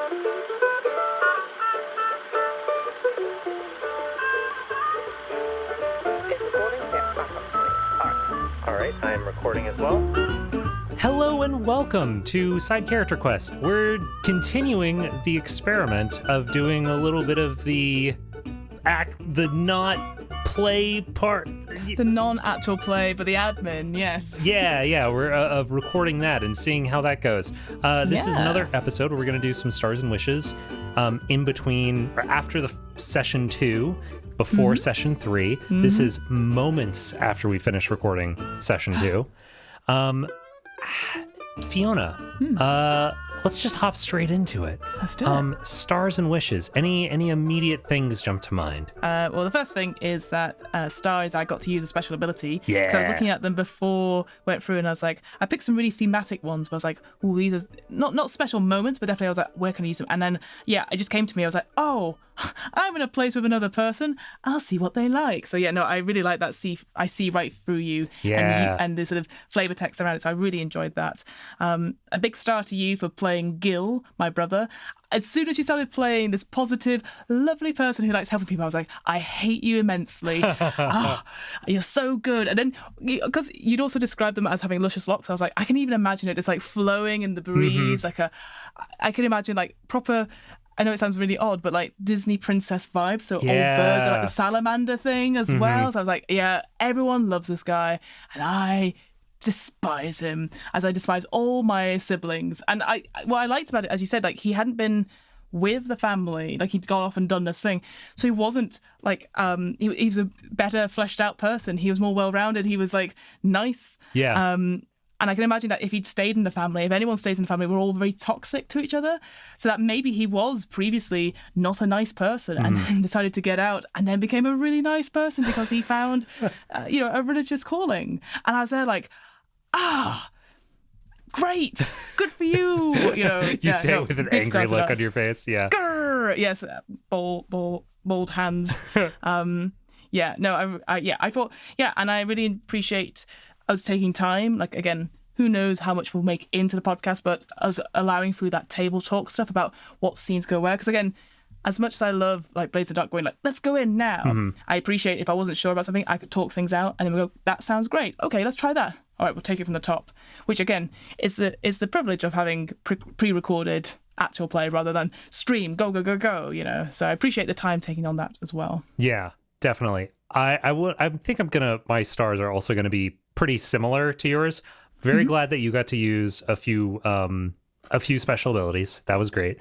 All right, I am recording as well. Hello and welcome to Side Character Quest. We're continuing the experiment of doing a little bit of the not play part. The non-actual play, but the admin, yes. Yeah, we're of recording that and seeing how that goes. This is another episode where we're going to do some Stars and Wishes in between, or after the session 2, before session 3. This is moments after we finish recording session 2. Fiona, let's just hop straight into it. Let's do it. Stars and Wishes. Any immediate things jump to mind? Well, the first thing is that stars, I got to use a special ability. Yeah. So I was looking at them before, went through, and I was like, I picked some really thematic ones, but I was like, oh, these are not special moments, but definitely I was like, where can I use them? And then, it just came to me. I was like, oh, I'm in a place with another person. I'll see what they like. So I really like that. I see right through you. Yeah. And the sort of flavor text around it. So I really enjoyed that. A big star to you for playing Gil, my brother. As soon as you started playing this positive, lovely person who likes helping people, I was like, I hate you immensely. You're so good. And then, because you'd also described them as having luscious locks, I was like, I can even imagine it. It's like flowing in the breeze. I can imagine like proper, I know it sounds really odd, but like Disney princess vibes. So old birds are like the salamander thing as well. So I was like, yeah, everyone loves this guy. And I despise him as I despise all my siblings. And what I liked about it, as you said, like he hadn't been with the family, like he'd gone off and done this thing, so he wasn't like he was a better fleshed out person. He was more well-rounded. He was like nice. And I can imagine that if he'd stayed in the family, if anyone stays in the family, we're all very toxic to each other. So that maybe he was previously not a nice person and then decided to get out and then became a really nice person because he found a religious calling. And I was there like, great, good for you. You say it with an angry look on your face. Yeah. Grr, yes, bald hands. I thought, and I really appreciate us taking time. Like, again, who knows how much we'll make into the podcast, but us allowing through that table talk stuff about what scenes go where. Because again, as much as I love like Blades of Dark going like, let's go in now, I appreciate if I wasn't sure about something, I could talk things out and then we go, that sounds great. Okay, let's try that. All right, we'll take it from the top. Which again is the privilege of having pre-recorded actual play rather than stream, go. So I appreciate the time taking on that as well. Yeah, definitely. I think my stars are also gonna be pretty similar to yours. Very glad that you got to use a few special abilities. That was great.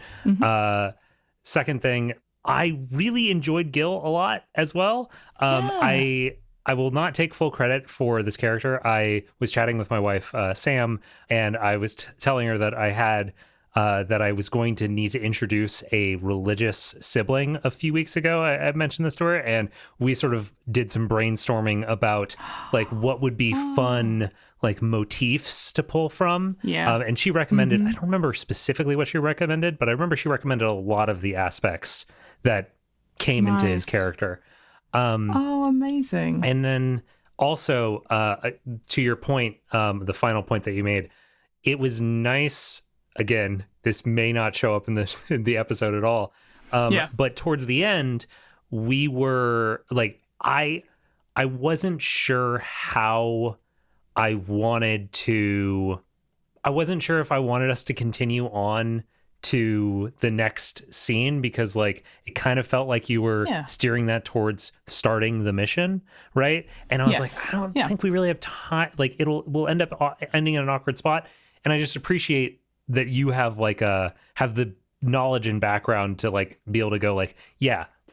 Second thing, I really enjoyed Gil a lot as well. I will not take full credit for this character. I was chatting with my wife, Sam, and I was telling her that I was going to need to introduce a religious sibling a few weeks ago. I mentioned this to her, and we sort of did some brainstorming about like what would be fun like motifs to pull from. And she recommended, I don't remember specifically what she recommended, but I remember she recommended a lot of the aspects that came into his character. Amazing. And then also, to your point, the final point that you made, it was nice. Again, this may not show up in the episode at all. But towards the end, we were like, I wasn't sure how I wasn't sure if I wanted us to continue on to the next scene, because like it kind of felt like you were steering that towards starting the mission, right? And I was like, I don't think we really have time. Like we'll end up ending in an awkward spot. And I just appreciate that you have have the knowledge and background to like be able to go like,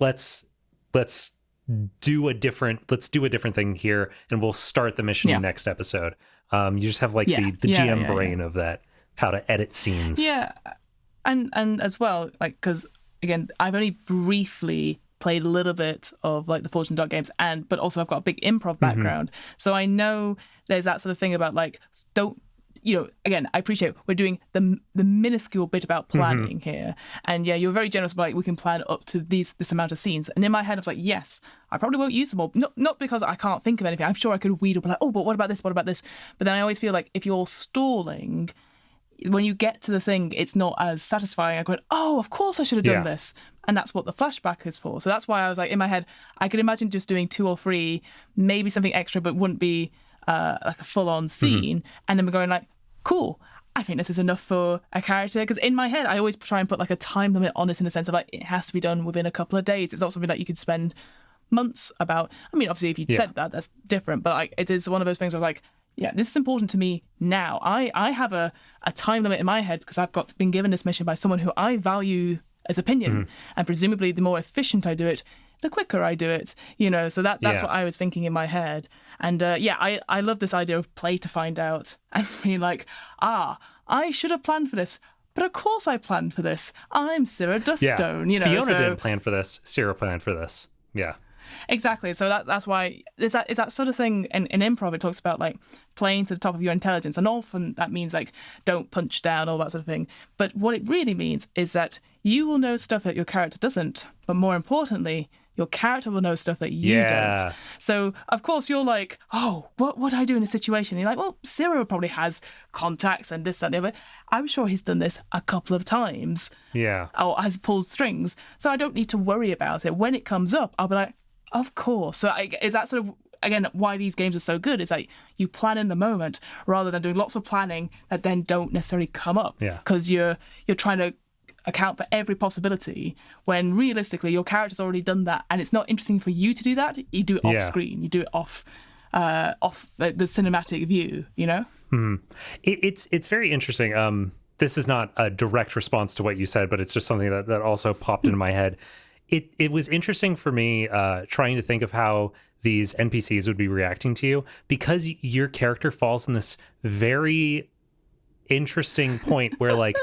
let's do a different thing here, and we'll start the mission next episode. You just have like the GM brain of that, how to edit scenes. Yeah. And as well, like, because again, I've only briefly played a little bit of like the Fortune Dark games, but also I've got a big improv background, so I know there's that sort of thing about like, don't, again, I appreciate we're doing the minuscule bit about planning here, and you're very generous about like, we can plan up to this amount of scenes, and in my head I was like, yes, I probably won't use them all, not because I can't think of anything. I'm sure I could weed up like, oh, but what about this, but then I always feel like if you're stalling, when you get to the thing, it's not as satisfying. I go, oh, of course I should have done this. And that's what the flashback is for. So that's why I was like, in my head, I could imagine just doing 2 or 3, maybe something extra, but wouldn't be like a full-on scene. And then we're going like, cool, I think this is enough for a character. Because in my head, I always try and put like a time limit on it in the sense of like, it has to be done within a couple of days. It's not something that you could spend months about. I mean, obviously, if you'd said that, that's different. But like, it is one of those things where like, yeah, this is important to me now. I have a time limit in my head because I've been given this mission by someone who I value as opinion. And presumably the more efficient I do it, the quicker I do it, so that's what I was thinking in my head. And I love this idea of play to find out and being like, I should have planned for this. But of course I planned for this. I'm Syrah Duststone. Fiona didn't plan for this. Syrah planned for this. Yeah. Exactly. So that's why is that sort of thing in improv. It talks about like playing to the top of your intelligence, and often that means like don't punch down, all that sort of thing. But what it really means is that you will know stuff that your character doesn't, but more importantly, your character will know stuff that you don't. So of course you're like, oh, what would I do in a situation? And you're like, well, Syrah probably has contacts and this, that, and the other. I'm sure he's done this a couple of times. Yeah. Or has pulled strings. So I don't need to worry about it. When it comes up, I'll be like, of course. So is that sort of, again, why these games are so good? Is like you plan in the moment rather than doing lots of planning that then don't necessarily come up. Yeah. Because you're trying to account for every possibility when realistically your character's already done that, and it's not interesting for you to do that. You do it off screen. You do it off the cinematic view. It's very interesting. This is not a direct response to what you said, but it's just something that also popped into my head. It was interesting for me trying to think of how these NPCs would be reacting to you, because your character falls in this very interesting point where like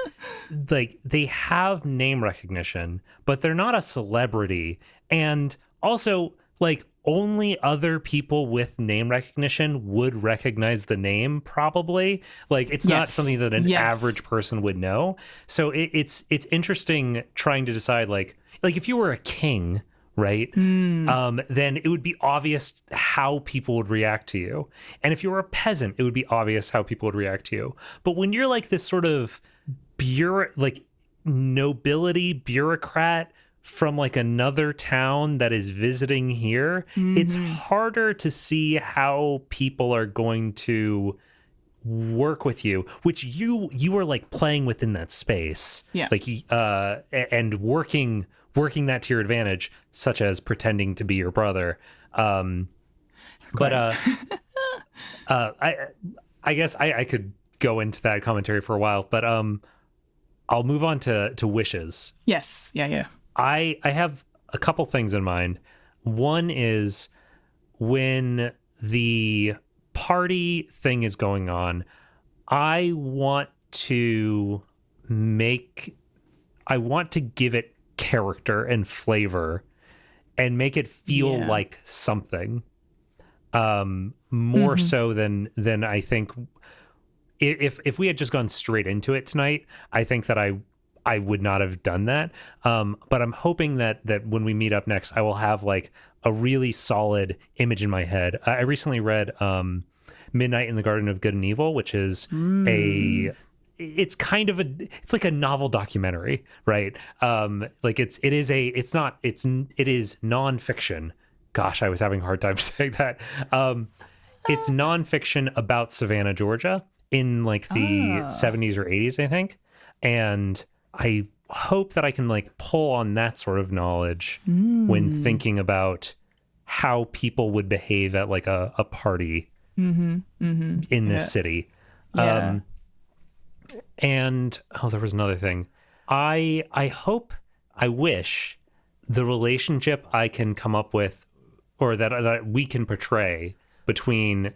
they have name recognition, but they're not a celebrity. And also like only other people with name recognition would recognize the name, probably. Like it's not something that an average person would know. So it's interesting trying to decide like if you were a king, right? Then it would be obvious how people would react to you. And if you were a peasant, it would be obvious how people would react to you. But when you're like this sort of nobility bureaucrat from like another town that is visiting here, it's harder to see how people are going to work with you, which you are like playing within that space, like and working that to your advantage, such as pretending to be your brother. But I guess I could go into that commentary for a while, but I'll move on to wishes. Yes. Yeah. I have a couple things in mind. One is when the party thing is going on, I want to give it character and flavor and make it feel like something more so than I think if we had just gone straight into it tonight, I think that I would not have done that. But I'm hoping that when we meet up next, I will have like a really solid image in my head. I recently read Midnight in the Garden of Good and Evil, which is it's kind of it's like a novel documentary, right? Like it is nonfiction. Gosh, I was having a hard time saying that. It's nonfiction about Savannah, Georgia in like the 70s or 80s, I think. And I hope that I can like pull on that sort of knowledge when thinking about how people would behave at like a party in this city. Yeah. And there was another thing. I wish the relationship I can come up with, or that we can portray between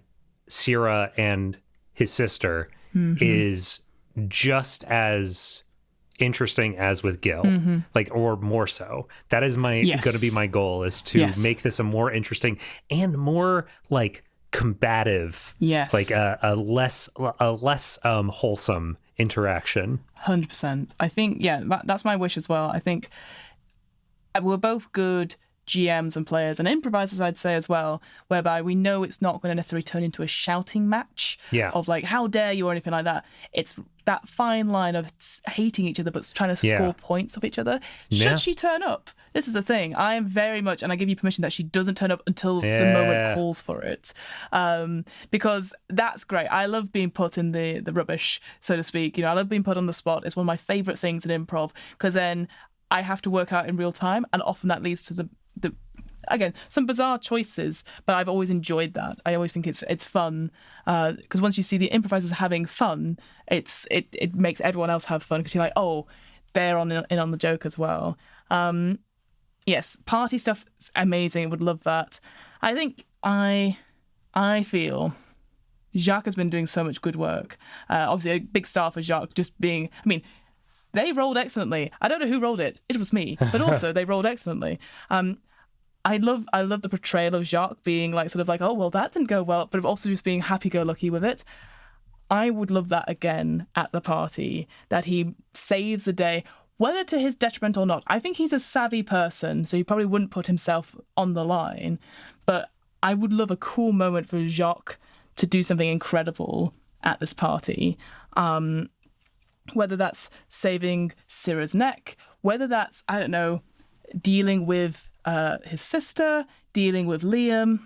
Syrah and his sister is just as interesting as with Gil, like, or more so. That is going to be my goal, is to make this a more interesting and more like combative, like a less wholesome interaction. 100%. I think that's my wish as well. I think we're both good GMs and players and improvisers, I'd say as well, whereby we know it's not going to necessarily turn into a shouting match of like, how dare you or anything like that. It's that fine line of hating each other but trying to score points of each other. Should she turn up? This is the thing. I am very much, and I give you permission that she doesn't turn up until the moment calls for it. Because that's great. I love being put in the rubbish, so to speak. I love being put on the spot. It's one of my favourite things in improv, because then I have to work out in real time, and often that leads to the again, some bizarre choices, but I've always enjoyed that. I always think it's fun, because once you see the improvisers having fun, it makes everyone else have fun, because you're like, oh, they're in on the joke as well. Yes, party stuff is amazing. Would love that. I think I feel Jacques has been doing so much good work. Obviously, a big star for Jacques, just being. I mean, they rolled excellently. I don't know who rolled it. It was me, but also they rolled excellently. I love the portrayal of Jacques being like sort of like, oh well, that didn't go well, but also just being happy-go-lucky with it. I would love that again at the party, that he saves the day, whether to his detriment or not. I think he's a savvy person, so he probably wouldn't put himself on the line. But I would love a cool moment for Jacques to do something incredible at this party. Whether that's saving Syrah's neck, whether that's, I don't know, dealing with his sister, dealing with Liam,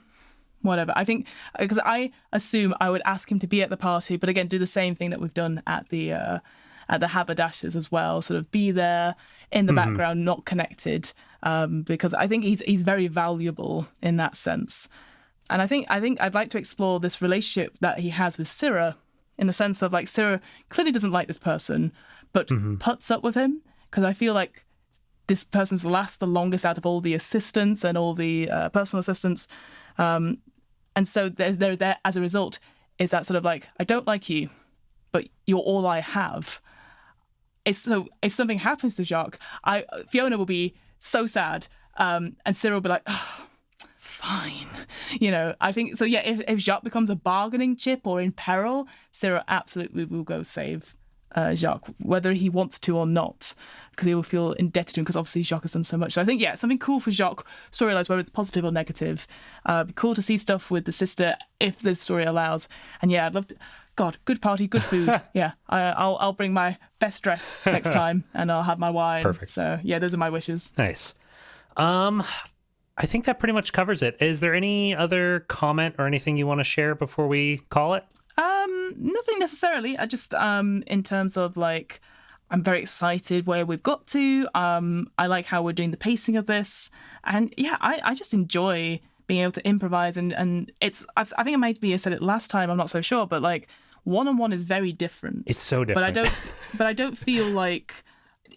whatever. I think, because I assume I would ask him to be at the party, but again, do the same thing that we've done at the haberdashers as well, sort of be there in the background, not connected, because I think he's very valuable in that sense. And I think I'd like to explore this relationship that he has with Syrah, in the sense of like, Syrah clearly doesn't like this person, but puts up with him, because I feel like this person's the longest out of all the assistants and all the personal assistants. And so they're there as a result, is that sort of like, I don't like you, but you're all I have. So if something happens to Jacques, Fiona will be so sad, and Syrah will be like, oh, fine. I think, so yeah, if Jacques becomes a bargaining chip or in peril, Syrah absolutely will go save Jacques, whether he wants to or not, because he will feel indebted to him, because obviously Jacques has done so much. So I think, yeah, something cool for Jacques, storylines, whether it's positive or negative. Be cool to see stuff with the sister, if the story allows. And yeah, I'd love to... God, good party, good food. Yeah, I'll bring my best dress next time, and I'll have my wine. Perfect. So yeah, those are my wishes. Nice. I think that pretty much covers it. Is there any other comment or anything you want to share before we call it? Nothing necessarily. I just in terms of like, I'm very excited where we've got to. I like how we're doing the pacing of this, and yeah, I just enjoy being able to improvise, and it's. I think I maybe said it last time. I'm not so sure, but like, one-on-one is very different. It's so different. But I don't feel like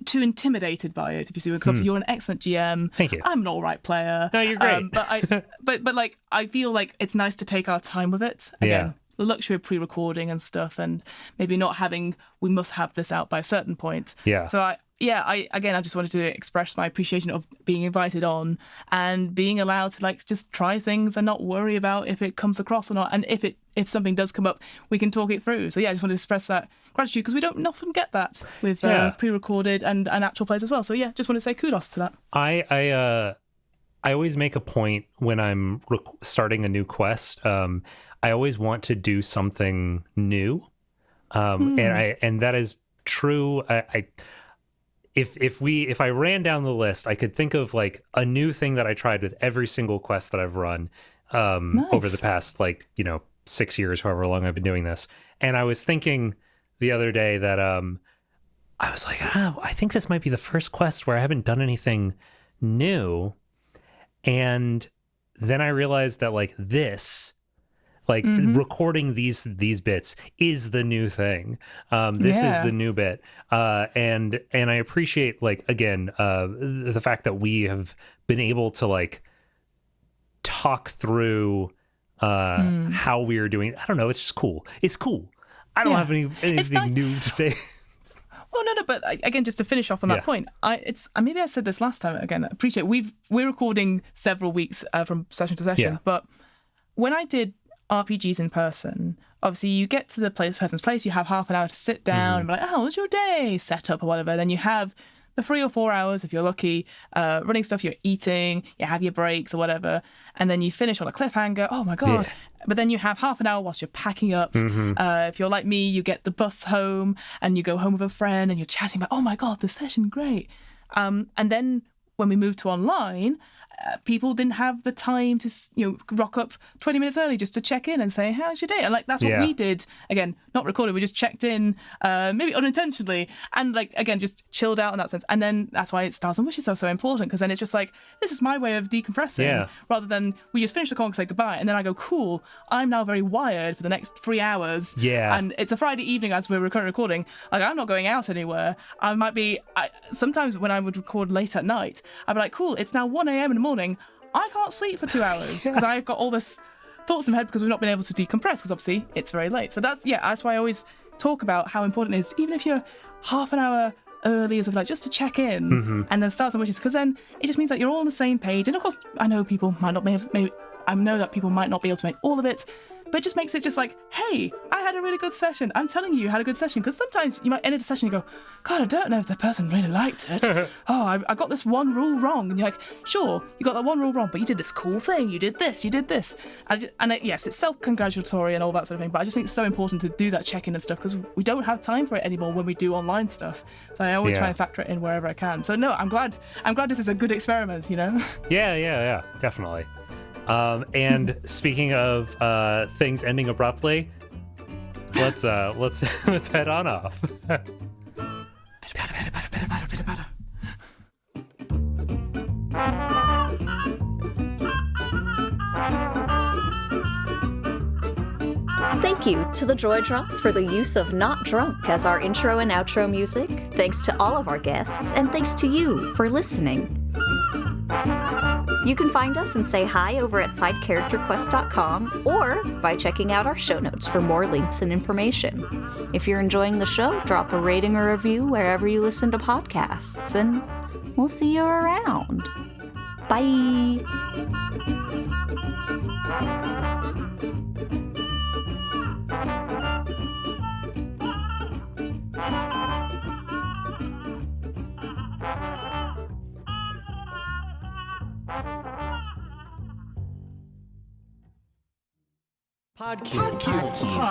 too intimidated by it, if you see, because obviously you're an excellent GM. Thank you. I'm an all right player. No, you're great. But like, I feel like it's nice to take our time with it. Again, the luxury of pre-recording and stuff, and maybe not having, we must have this out by a certain point. Yeah. So I just wanted to express my appreciation of being invited on and being allowed to like just try things and not worry about if it comes across or not. And if something does come up, we can talk it through. So yeah, I just wanted to express that gratitude, because we don't often get that with pre-recorded and actual plays as well. So yeah, just want to say kudos to that. I always make a point when I'm starting a new quest. I always want to do something new, and that is true. If I ran down the list, I could think of like a new thing that I tried with every single quest that I've run over the past 6 years, however long I've been doing this. And I was thinking the other day that I was like, I think this might be the first quest where I haven't done anything new. And then I realized that like this, recording these bits is the new thing. This is the new bit. And I appreciate the fact that we have been able to like talk through how we are doing. I don't know. It's just cool. It's cool. I don't have anything new to say. Well, no, but again, just to finish off on that point, maybe I said this last time. Again, I appreciate we're recording several weeks from session to session, but when I did RPGs in person, obviously you get to the person's place, you have half an hour to sit down and be like, oh, what's your day set up or whatever. Then you have for 3 or 4 hours, if you're lucky, running stuff, you're eating, you have your breaks or whatever, and then you finish on a cliffhanger. Oh my God. Yeah. But then you have half an hour whilst you're packing up. If you're like me, you get the bus home and you go home with a friend and you're chatting about, oh my God, the session, great. And then when we moved to online, people didn't have the time to, rock up 20 minutes early just to check in and say, how's your day? And that's what we did. Again, not recorded. We just checked in, maybe unintentionally, and again, just chilled out in that sense. And then that's why Stars and Wishes are so important, because then it's just this is my way of decompressing, rather than we just finish the call and say goodbye. And then I go, cool, I'm now very wired for the next 3 hours. Yeah. And it's a Friday evening as we're currently recording. I'm not going out anywhere. I might be, sometimes when I would record late at night, I'd be like, cool, it's now 1 a.m. in the morning. I can't sleep for 2 hours because I've got all this thoughts in my head because we've not been able to decompress because obviously it's very late. So that's why I always talk about how important it is, even if you're half an hour early or something, just to check in and then Stars and Wishes, because then it just means that you're all on the same page. And of course, I know people might not I know that people might not be able to make all of it, but it just makes it just hey, I had a really good session. I'm telling you had a good session. Because sometimes you might end a session and you go, God, I don't know if the person really liked it. I got this one rule wrong. And you're like, sure, you got that one rule wrong, but you did this cool thing. You did this, you did this. Yes, it's self-congratulatory and all that sort of thing, but I just think it's so important to do that check-in and stuff because we don't have time for it anymore when we do online stuff. So I always try and factor it in wherever I can. So no, I'm glad this is a good experiment, Yeah, definitely. And speaking of things ending abruptly, let's head on off. Thank you to the Joy Drops for the use of Not Drunk as our intro and outro music. Thanks to all of our guests, and thanks to you for listening. You can find us and say hi over at sidecharacterquest.com or by checking out our show notes for more links and information. If you're enjoying the show, drop a rating or review wherever you listen to podcasts, and we'll see you around. Bye!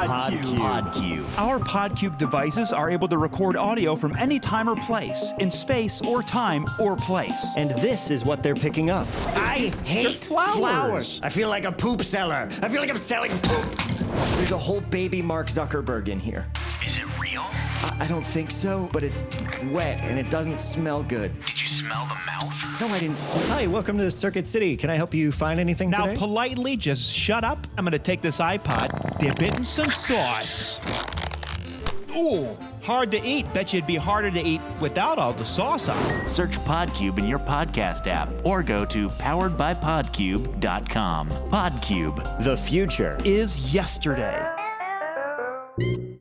Podcube. Our Podcube devices are able to record audio from any time or place, in space or time or place. And this is what they're picking up. I hate flowers. I feel like a poop seller. I feel like I'm selling poop. There's a whole baby Mark Zuckerberg in here. Is it real? I don't think so, but it's wet and it doesn't smell good. Did you smell the mouth? No, I didn't smell. Hi, welcome to Circuit City. Can I help you find anything today? Now, politely, just shut up. I'm gonna take this iPod, dip it in some sauce. Ooh, hard to eat. Bet you it'd be harder to eat without all the sauce on it. Search Podcube in your podcast app or go to poweredbypodcube.com. Podcube. The future is yesterday.